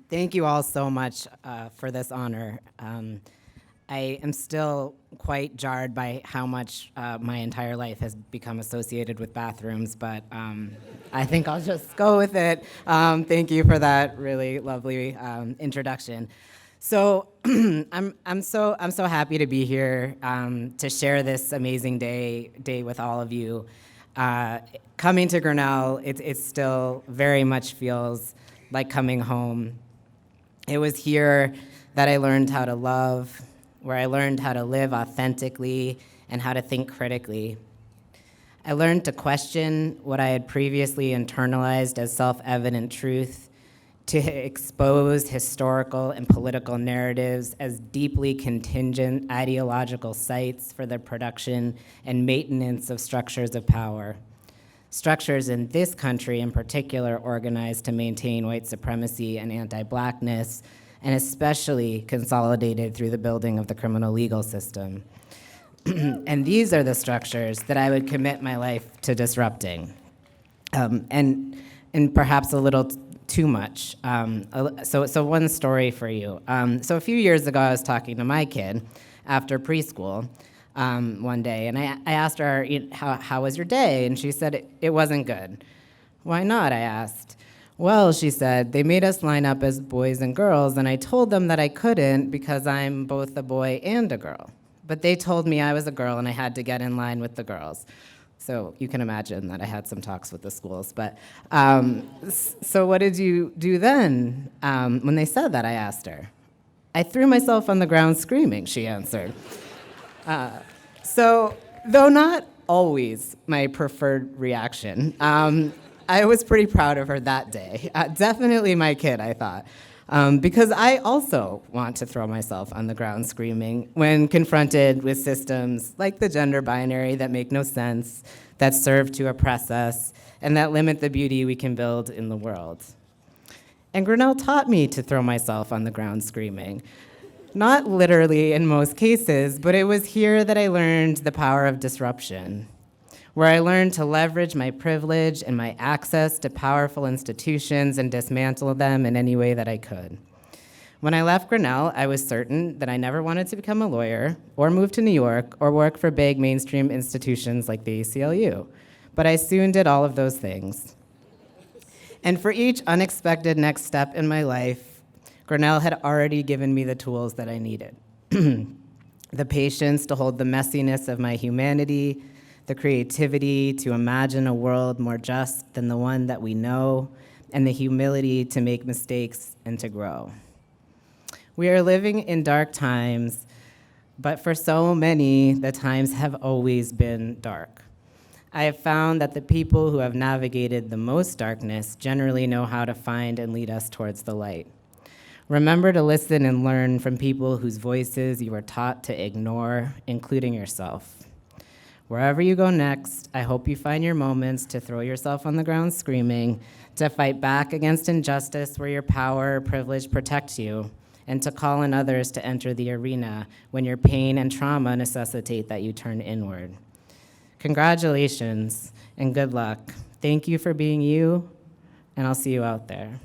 Thank you all so much for this honor. I am still quite jarred by how much my entire life has become associated with bathrooms, but I think I'll just go with it. Thank you for that really lovely introduction. So I'm so happy to be here to share this amazing day with all of you. Coming to Grinnell, it still very much feels like coming home. It was here that I learned how to love, where I learned how to live authentically and how to think critically. I learned to question what I had previously internalized as self-evident truth, to expose historical and political narratives as deeply contingent ideological sites for the production and maintenance of structures of power. Structures in this country in particular organized to maintain white supremacy and anti-blackness, and especially consolidated through the building of the criminal legal system. And these are the structures that I would commit my life to disrupting. And perhaps a little too much. So one story for you. So a few years ago, I was talking to my kid after preschool one day, and I asked her, how was your day? And she said, it wasn't good. Why not, I asked. Well, she said, they made us line up as boys and girls, and I told them that I couldn't because I'm both a boy and a girl. But they told me I was a girl and I had to get in line with the girls. So you can imagine that I had some talks with the schools. But so what did you do then? When they said that, I asked her. I threw myself on the ground screaming, she answered. So though not always my preferred reaction, I was pretty proud of her that day. Definitely my kid, I thought. Because I also want to throw myself on the ground screaming when confronted with systems like the gender binary that make no sense, that serve to oppress us, and that limit the beauty we can build in the world. And Grinnell taught me to throw myself on the ground screaming. Not literally in most cases, but it was here that I learned the power of disruption, where I learned to leverage my privilege and my access to powerful institutions and dismantle them in any way that I could. When I left Grinnell, I was certain that I never wanted to become a lawyer or move to New York or work for big mainstream institutions like the ACLU, but I soon did all of those things. And for each unexpected next step in my life, Grinnell had already given me the tools that I needed. The patience to hold the messiness of my humanity, the creativity to imagine a world more just than the one that we know, and the humility to make mistakes and to grow. We are living in dark times, but for so many, the times have always been dark. I have found that the people who have navigated the most darkness generally know how to find and lead us towards the light. Remember to listen and learn from people whose voices you were taught to ignore, including yourself. Wherever you go next, I hope you find your moments to throw yourself on the ground screaming, to fight back against injustice where your power or privilege protects you, and to call on others to enter the arena when your pain and trauma necessitate that you turn inward. Congratulations and good luck. Thank you for being you, and I'll see you out there.